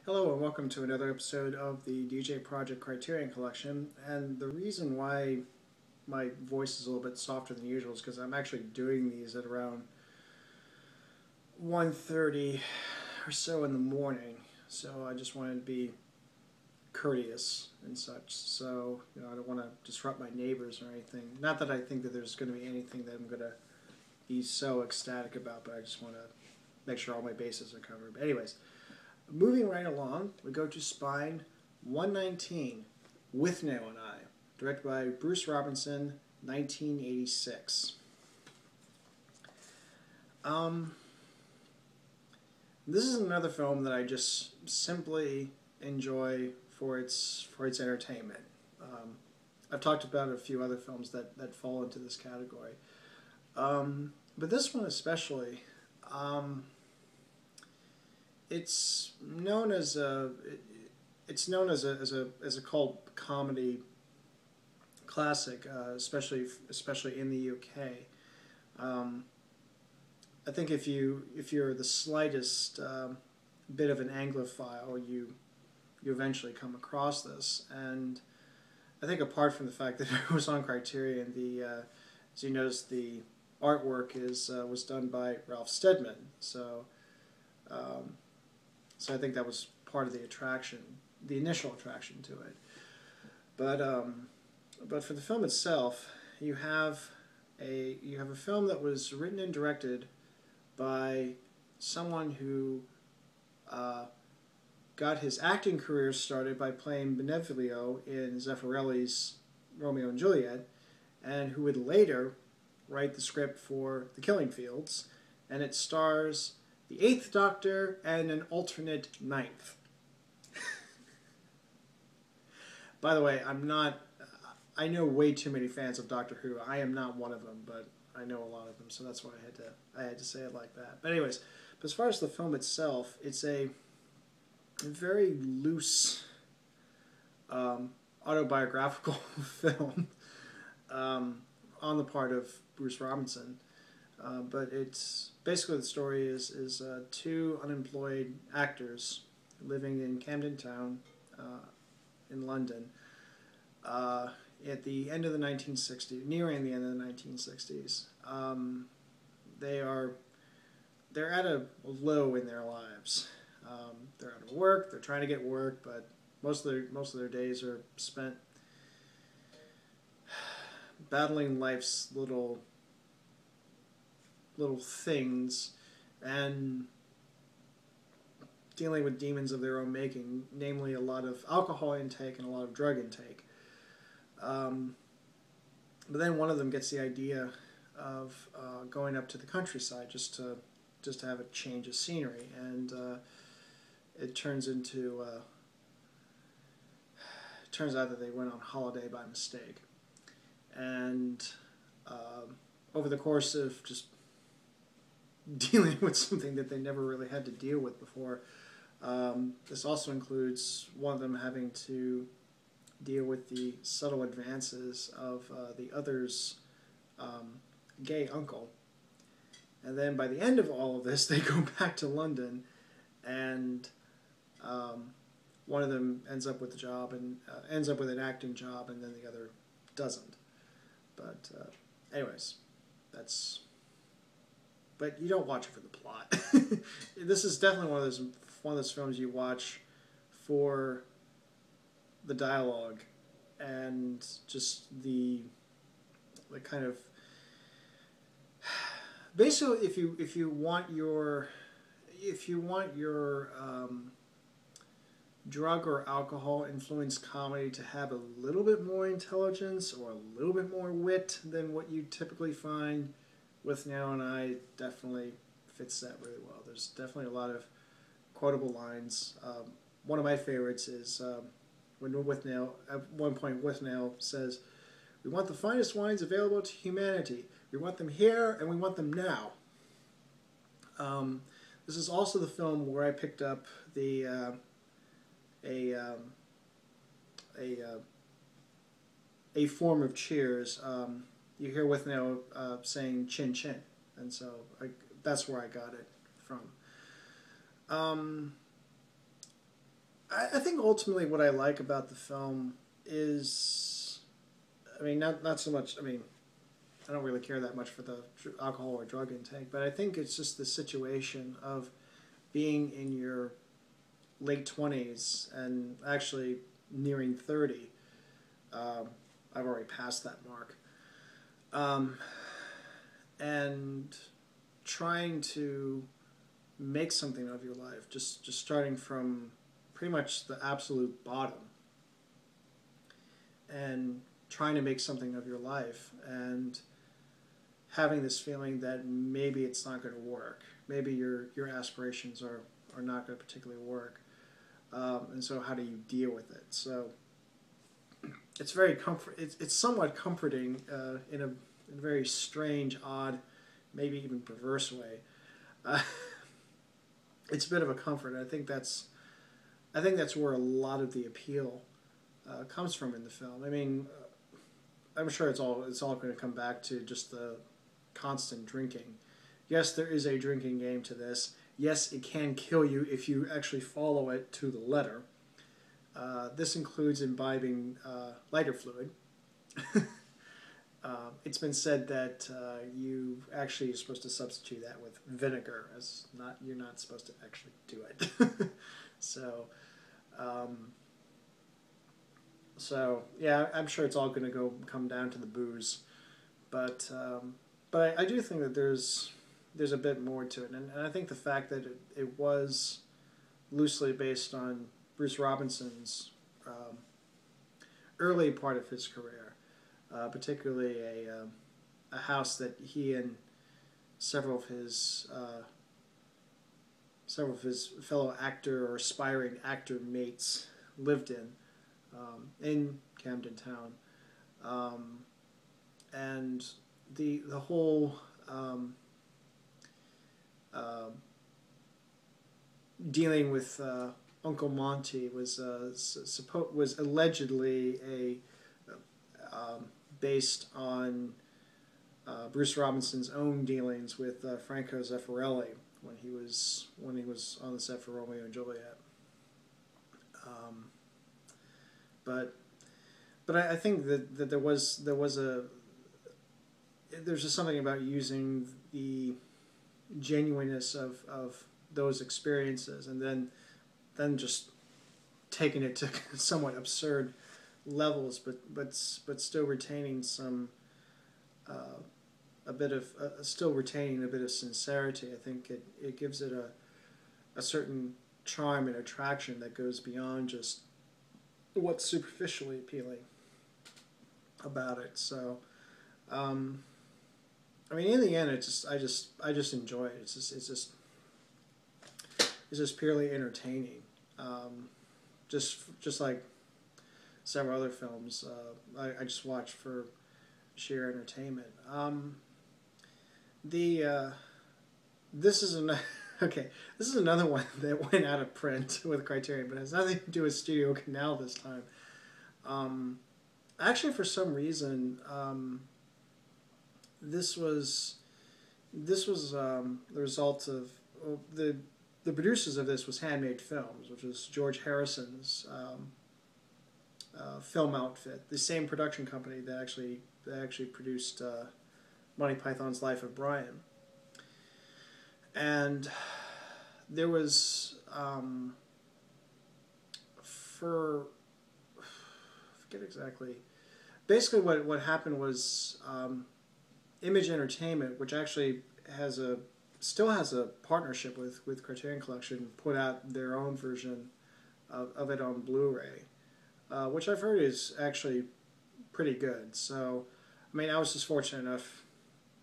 Hello and welcome to another episode of the djproject Criterion Collection. And the reason why my voice is a little bit softer than usual is because I'm actually doing these at around 1:30 or so in the morning. So I just wanted to be courteous and such. So I don't want to disrupt my neighbors or anything. Not that I think that there's going to be anything that I'm going to be so ecstatic about, but I just want to make sure all my bases are covered. But anyways. Moving right along, we go to Spine 119, Withnail and I, directed by Bruce Robinson, 1986. This is another film that I just simply enjoy for its entertainment. I've talked about a few other films that fall into this category, but this one especially. It's known as a cult comedy classic, especially in the UK. I think if you're the slightest bit of an Anglophile, you eventually come across this. And I think apart from the fact that it was on Criterion, as you notice, the artwork was done by Ralph Steadman. So I think that was part of the attraction, the initial attraction to it. But for the film itself, you have a film that was written and directed by someone who got his acting career started by playing Benevolio in Zeffirelli's Romeo and Juliet, and who would later write the script for The Killing Fields, and it stars the 8th Doctor and an alternate 9th. By the way, I know way too many fans of Doctor Who. I am not one of them, but I know a lot of them, so that's why I had to say it like that. But anyways, as far as the film itself, it's a very loose autobiographical film on the part of Bruce Robinson. But it's basically, the story is two unemployed actors living in Camden Town in London at the end of the 1960s, nearing the end of the 1960s. They're at a low in their lives. They're out of work. They're trying to get work, but most of their days are spent battling life's little things and dealing with demons of their own making, namely a lot of alcohol intake and a lot of drug intake. But then one of them gets the idea of going up to the countryside just to have a change of scenery, and it turns out that they went on holiday by mistake, and over the course of just dealing with something that they never really had to deal with before. This also includes one of them having to deal with the subtle advances of the other's gay uncle. And then by the end of all of this, they go back to London, and one of them ends up with a job and ends up with an acting job, and then the other doesn't. But anyways, that's... But you don't watch it for the plot. This is definitely one of those films you watch for the dialogue and just the kind of, basically, if you want your drug or alcohol influenced comedy to have a little bit more intelligence or a little bit more wit than what you typically find, Withnail and I definitely fits that really well. There's definitely a lot of quotable lines. One of my favorites is when Withnail, at one point Withnail says, "We want the finest wines available to humanity. We want them here and we want them now." This is also the film where I picked up a form of Cheers. You hear Withnail saying "chin chin," and so that's where I got it from. I think ultimately what I like about the film is, I mean, not so much. I mean, I don't really care that much for the alcohol or drug intake, but I think it's just the situation of being in your late 20s and actually nearing 30. Um, I've already passed that mark. Um, and trying to make something of your life, just starting from pretty much the absolute bottom and trying to make something of your life and having this feeling that maybe it's not going to work. Maybe your aspirations are not going to particularly work. And so how do you deal with it? So it's very it's somewhat comforting in a very strange, odd, maybe even perverse way. Uh, it's a bit of a comfort. I think that's where a lot of the appeal comes from in the film. I mean, I'm sure it's all going to come back to just the constant drinking. Yes, there is a drinking game to this. Yes, it can kill you if you actually follow it to the letter. This includes imbibing lighter fluid. It's been said that you actually are supposed to substitute that with vinegar, as not you're not supposed to actually do it. so, um, so yeah, I'm sure it's all going to come down to the booze, but I do think that there's a bit more to it, and I think the fact that it was loosely based on Bruce Robinson's early part of his career, particularly a house that he and several of his fellow actor or aspiring actor mates lived in Camden Town, and the whole uh, dealing with Uncle Monty was was allegedly based on Bruce Robinson's own dealings with Franco Zeffirelli when he was on the set for Romeo and Juliet. Um, but I think that there's just something about using the genuineness of those experiences and then just taking it to somewhat absurd levels, but still retaining some still retaining a bit of sincerity. I think it gives it a certain charm and attraction that goes beyond just what's superficially appealing about it. So, I mean, in the end, I just enjoy it. It's just purely entertaining. Just like several other films, I just watched for sheer entertainment. The this is an okay. This is another one that went out of print with Criterion, but it has nothing to do with Studio Canal this time. Actually, for some reason, this was the result of the producers of this was Handmade Films, which was George Harrison's film outfit, the same production company that actually produced Monty Python's Life of Brian. And there was for I forget exactly. Basically, what happened was Image Entertainment, which actually still has a partnership with Criterion Collection, put out their own version of it on Blu-ray, which I've heard is actually pretty good. So, I mean, I was just fortunate enough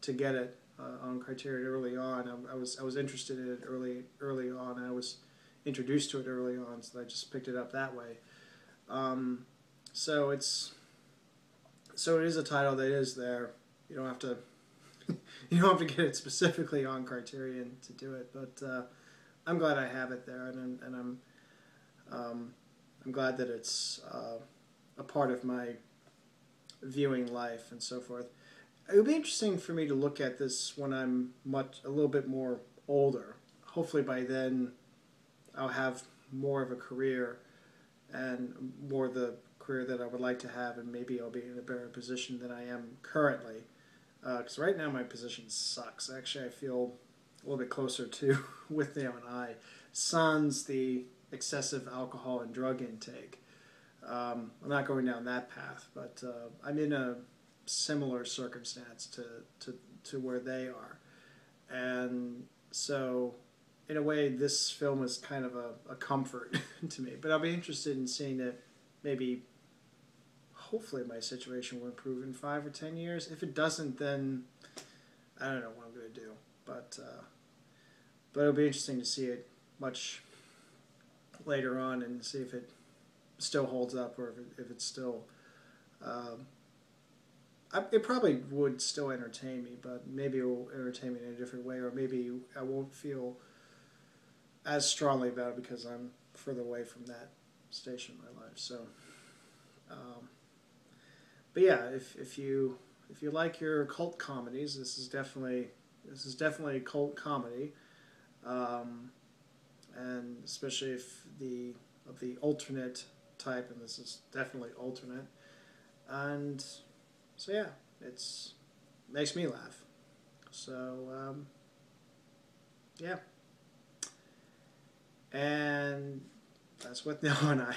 to get it on Criterion early on. I was interested in it early on. I was introduced to it early on, so I just picked it up that way. So it is a title that is there. You don't have to you don't have to get it specifically on Criterion to do it, but I'm glad I have it there, and I'm glad that it's a part of my viewing life and so forth. It would be interesting for me to look at this when I'm a little bit more older. Hopefully by then I'll have more of a career and more the career that I would like to have, and maybe I'll be in a better position than I am currently. Because right now my position sucks. Actually, I feel a little bit closer to Withnail and I, sans the excessive alcohol and drug intake. I'm not going down that path, but I'm in a similar circumstance to where they are. And so, in a way, this film is kind of a comfort to me. But I'll be interested in seeing it. Maybe, hopefully, my situation will improve in 5 or 10 years. If it doesn't, then I don't know what I'm going to do. But it'll be interesting to see it much later on and see if it still holds up, or if it's still. It probably would still entertain me, but maybe it will entertain me in a different way, or maybe I won't feel as strongly about it because I'm further away from that station in my life. So, but yeah, if you like your cult comedies, this is definitely a cult comedy, and especially if of the alternate type, and this is definitely alternate, and. So yeah, makes me laugh. So yeah, and that's with Withnail and I.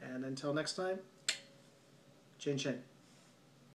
And until next time, chin chin.